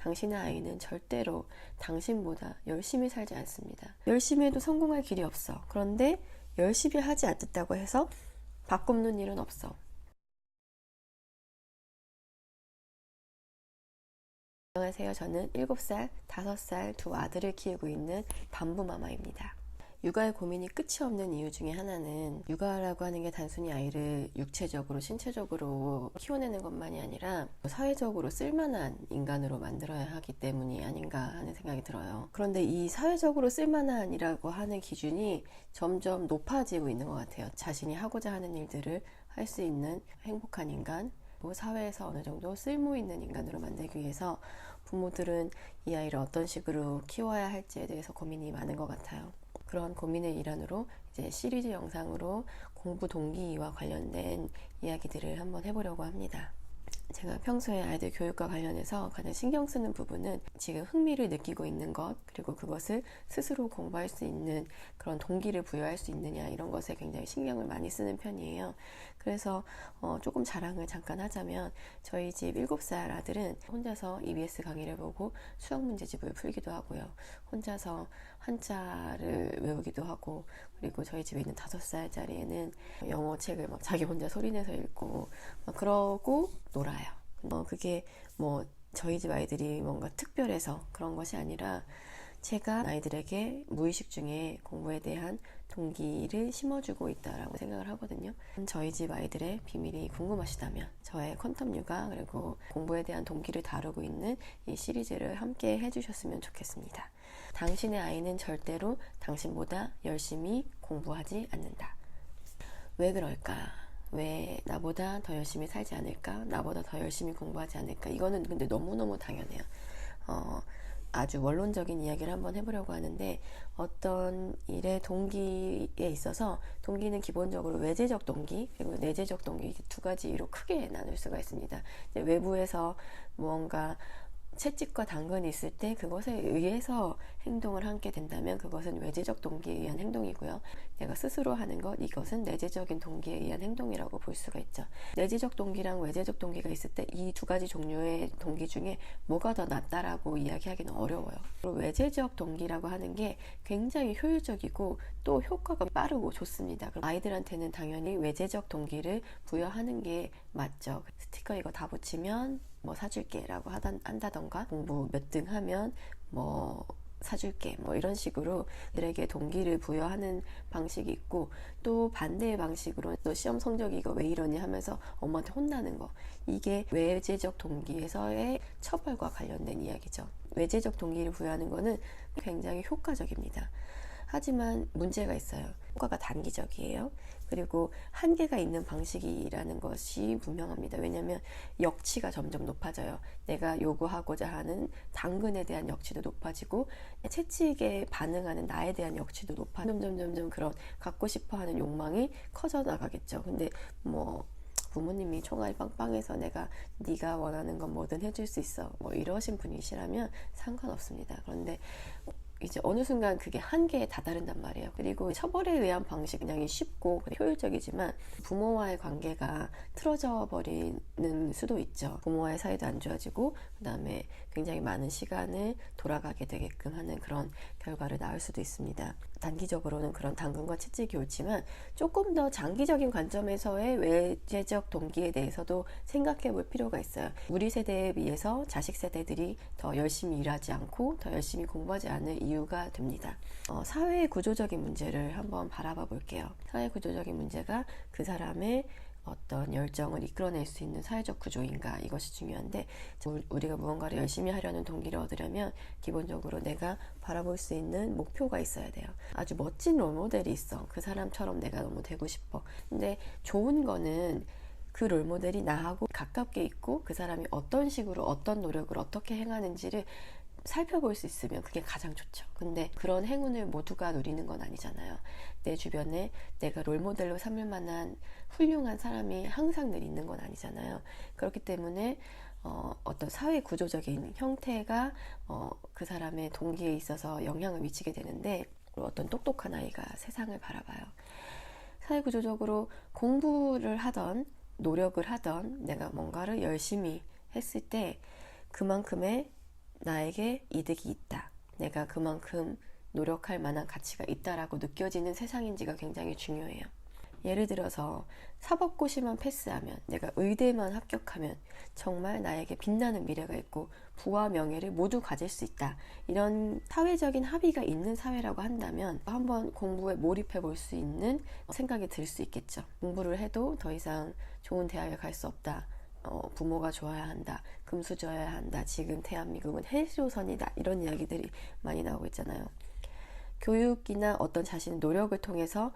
당신의 아이는 절대로 당신보다 열심히 살지 않습니다. 열심히 해도 성공할 길이 없어. 그런데 열심히 하지 않는다고 해서 바꿔놓는 일은 없어. 안녕하세요. 저는 7살, 5살 두 아들을 키우고 있는 반부마마입니다. 육아의 고민이 끝이 없는 이유 중에 하나는 육아라고 하는 게 단순히 아이를 육체적으로, 신체적으로 키워내는 것만이 아니라 사회적으로 쓸만한 인간으로 만들어야 하기 때문이 아닌가 하는 생각이 들어요. 그런데 이 사회적으로 쓸만한이라고 하는 기준이 점점 높아지고 있는 것 같아요. 자신이 하고자 하는 일들을 할 수 있는 행복한 인간, 사회에서 어느 정도 쓸모 있는 인간으로 만들기 위해서 부모들은 이 아이를 어떤 식으로 키워야 할지에 대해서 고민이 많은 것 같아요. 그런 고민의 일환으로 이제 시리즈 영상으로 공부 동기와 관련된 이야기들을 한번 해보려고 합니다. 제가 평소에 아이들 교육과 관련해서 가장 신경 쓰는 부분은 지금 흥미를 느끼고 있는 것, 그리고 그것을 스스로 공부할 수 있는 그런 동기를 부여할 수 있느냐, 이런 것에 굉장히 신경을 많이 쓰는 편이에요. 그래서 조금 자랑을 잠깐 하자면 저희 집 7살 아들은 혼자서 EBS 강의를 보고 수학 문제집을 풀기도 하고요. 혼자서 한자를 외우기도 하고, 그리고 저희 집에 있는 5살짜리 애는 영어 책을 막 자기 혼자 소리내서 읽고 막 그러고 놀아요. 그게 저희 집 아이들이 뭔가 특별해서 그런 것이 아니라 제가 아이들에게 무의식 중에 공부에 대한 동기를 심어주고 있다라고 생각을 하거든요. 저희 집 아이들의 비밀이 궁금하시다면 저의 퀀텀 육아 그리고 공부에 대한 동기를 다루고 있는 이 시리즈를 함께 해주셨으면 좋겠습니다. 당신의 아이는 절대로 당신보다 열심히 공부하지 않는다. 왜 그럴까? 왜 나보다 더 열심히 살지 않을까? 나보다 더 열심히 공부하지 않을까? 이거는 근데 너무너무 당연해요. 아주 원론적인 이야기를 한번 해보려고 하는데, 어떤 일의 동기에 있어서 동기는 기본적으로 외재적 동기 그리고 내재적 동기, 두 가지로 크게 나눌 수가 있습니다. 외부에서 무언가 채찍과 당근이 있을 때 그것에 의해서 행동을 하게 된다면 그것은 외재적 동기에 의한 행동이고요. 내가 스스로 하는 것, 이것은 내재적인 동기에 의한 행동이라고 볼 수가 있죠. 내재적 동기랑 외재적 동기가 있을 때 이 두 가지 종류의 동기 중에 뭐가 더 낫다라고 이야기하기는 어려워요. 그리고 외재적 동기라고 하는 게 굉장히 효율적이고 또 효과가 빠르고 좋습니다. 그럼 아이들한테는 당연히 외재적 동기를 부여하는 게 맞죠. 스티커 이거 다 붙이면 사줄게 라고 한다던가, 공부 몇 등 하면 사줄게 이런 식으로 들에게 동기를 부여하는 방식이 있고, 또 반대의 방식으로 너 시험 성적이 이거 왜 이러니 하면서 엄마한테 혼나는 거, 이게 외재적 동기에서의 처벌과 관련된 이야기죠. 외재적 동기를 부여하는 거는 굉장히 효과적입니다. 하지만 문제가 있어요. 효과가 단기적이에요. 그리고 한계가 있는 방식이라는 것이 분명합니다. 왜냐하면 역치가 점점 높아져요. 내가 요구하고자 하는 당근에 대한 역치도 높아지고, 채찍에 반응하는 나에 대한 역치도 점점 그런 갖고 싶어하는 욕망이 커져 나가겠죠. 근데 부모님이 총알이 빵빵해서 네가 원하는 건 뭐든 해줄 수 있어 이러신 분이시라면 상관없습니다. 그런데 이제 어느 순간 그게 한계에 다다른단 말이에요. 그리고 처벌에 의한 방식이 쉽고 효율적이지만 부모와의 관계가 틀어져 버리는 수도 있죠. 부모와의 사이도 안 좋아지고, 그 다음에 굉장히 많은 시간을 돌아가게 되게끔 하는 그런 결과를 낳을 수도 있습니다. 단기적으로는 그런 당근과 채찍이 옳지만 조금 더 장기적인 관점에서의 외재적 동기에 대해서도 생각해 볼 필요가 있어요. 우리 세대에 비해서 자식 세대들이 더 열심히 일하지 않고 더 열심히 공부하지 않을 이유가 됩니다. 사회 구조적인 문제를 한번 바라봐 볼게요. 사회 구조적인 문제가 그 사람의 어떤 열정을 이끌어낼 수 있는 사회적 구조인가, 이것이 중요한데, 우리가 무언가를 열심히 하려는 동기를 얻으려면 기본적으로 내가 바라볼 수 있는 목표가 있어야 돼요. 아주 멋진 롤모델이 있어. 그 사람처럼 내가 너무 되고 싶어. 근데 좋은 거는 그 롤모델이 나하고 가깝게 있고 그 사람이 어떤 식으로 어떤 노력을 어떻게 행하는지를 살펴볼 수 있으면 그게 가장 좋죠. 근데 그런 행운을 모두가 누리는 건 아니잖아요. 내 주변에 내가 롤모델로 삼을 만한 훌륭한 사람이 항상 늘 있는 건 아니잖아요. 그렇기 때문에 어떤 사회 구조적인 형태가 그 사람의 동기에 있어서 영향을 미치게 되는데, 어떤 똑똑한 아이가 세상을 바라봐요. 사회 구조적으로 공부를 하던 노력을 하던 내가 뭔가를 열심히 했을 때 그만큼의 나에게 이득이 있다, 내가 그만큼 노력할 만한 가치가 있다라고 느껴지는 세상인지가 굉장히 중요해요. 예를 들어서 사법고시만 패스하면, 내가 의대만 합격하면 정말 나에게 빛나는 미래가 있고 부와 명예를 모두 가질 수 있다, 이런 사회적인 합의가 있는 사회라고 한다면 한번 공부에 몰입해 볼 수 있는 생각이 들 수 있겠죠. 공부를 해도 더 이상 좋은 대학에 갈 수 없다, 부모가 좋아야 한다, 금수저여야 한다, 지금 대한민국은 헬조선이다, 이런 이야기들이 많이 나오고 있잖아요. 교육이나 어떤 자신의 노력을 통해서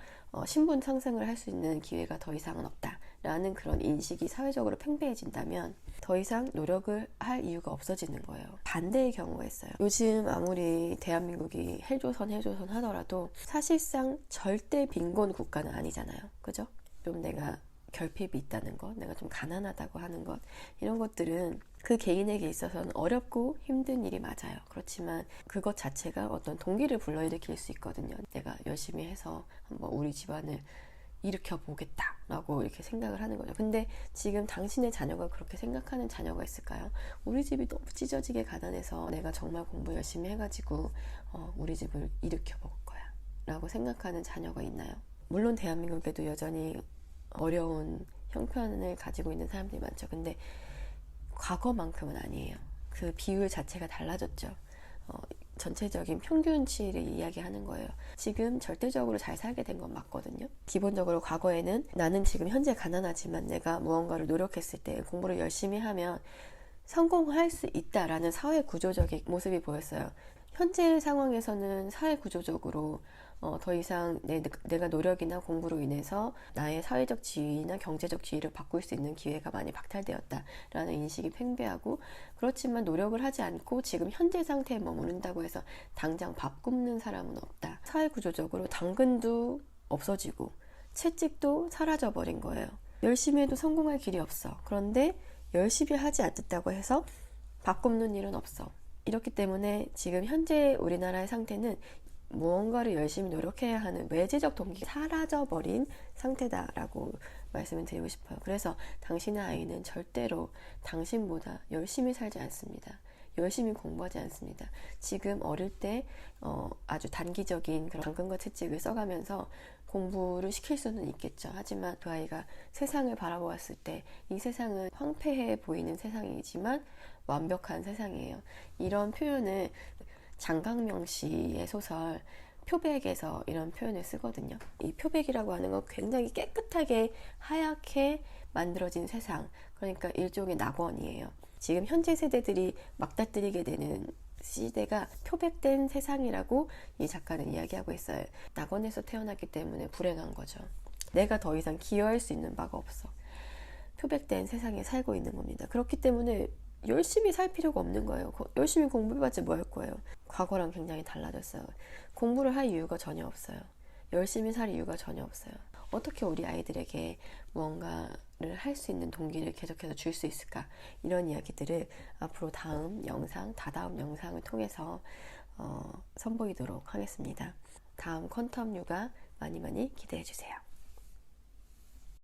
신분 상승을 할 수 있는 기회가 더 이상은 없다라는 그런 인식이 사회적으로 팽배해진다면 더 이상 노력을 할 이유가 없어지는 거예요. 반대의 경우가 있어요. 요즘 아무리 대한민국이 헬조선 하더라도 사실상 절대 빈곤 국가는 아니잖아요. 그죠? 좀 내가 결핍이 있다는 것, 내가 좀 가난하다고 하는 것, 이런 것들은 그 개인에게 있어서는 어렵고 힘든 일이 맞아요. 그렇지만 그것 자체가 어떤 동기를 불러일으킬 수 있거든요. 내가 열심히 해서 한번 우리 집안을 일으켜 보겠다 라고 이렇게 생각을 하는 거죠. 근데 지금 당신의 자녀가 그렇게 생각하는 자녀가 있을까요? 우리 집이 너무 찢어지게 가난해서 내가 정말 공부 열심히 해가지고 우리 집을 일으켜 볼 거야 라고 생각하는 자녀가 있나요? 물론 대한민국에도 여전히 어려운 형편을 가지고 있는 사람들이 많죠. 근데 과거만큼은 아니에요. 그 비율 자체가 달라졌죠. 전체적인 평균치를 이야기하는 거예요. 지금 절대적으로 잘 살게 된 건 맞거든요. 기본적으로 과거에는 나는 지금 현재 가난하지만 내가 무언가를 노력했을 때, 공부를 열심히 하면 성공할 수 있다라는 사회 구조적인 모습이 보였어요. 현재 상황에서는 사회 구조적으로 더 이상 내가 노력이나 공부로 인해서 나의 사회적 지위나 경제적 지위를 바꿀 수 있는 기회가 많이 박탈되었다라는 인식이 팽배하고, 그렇지만 노력을 하지 않고 지금 현재 상태에 머무른다고 해서 당장 밥 굶는 사람은 없다. 사회 구조적으로 당근도 없어지고 채찍도 사라져버린 거예요. 열심히 해도 성공할 길이 없어. 그런데 열심히 하지 않는다고 해서 밥 굶는 일은 없어. 이렇기 때문에 지금 현재 우리나라의 상태는 무언가를 열심히 노력해야 하는 외재적 동기가 사라져버린 상태다라고 말씀을 드리고 싶어요. 그래서 당신의 아이는 절대로 당신보다 열심히 살지 않습니다. 열심히 공부하지 않습니다. 지금 어릴 때 아주 단기적인 그런 당근과 채찍을 써가면서 공부를 시킬 수는 있겠죠. 하지만 그 아이가 세상을 바라보았을 때 이 세상은 황폐해 보이는 세상이지만 완벽한 세상이에요. 이런 표현을 장강명 씨의 소설 표백에서 이런 표현을 쓰거든요. 이 표백이라고 하는 건 굉장히 깨끗하게 하얗게 만들어진 세상, 그러니까 일종의 낙원이에요. 지금 현재 세대들이 막다뜨리게 되는 시대가 표백된 세상이라고 이 작가는 이야기하고 있어요. 낙원에서 태어났기 때문에 불행한 거죠. 내가 더 이상 기여할 수 있는 바가 없어. 표백된 세상에 살고 있는 겁니다. 그렇기 때문에 열심히 살 필요가 없는 거예요. 열심히 공부해봤자 뭐 할 거예요. 과거랑 굉장히 달라졌어요. 공부를 할 이유가 전혀 없어요. 열심히 살 이유가 전혀 없어요. 어떻게 우리 아이들에게 무언가를 할 수 있는 동기를 계속해서 줄 수 있을까? 이런 이야기들을 앞으로 다음 영상, 다다음 영상을 통해서 선보이도록 하겠습니다. 다음 퀀텀 육아 많이 기대해 주세요.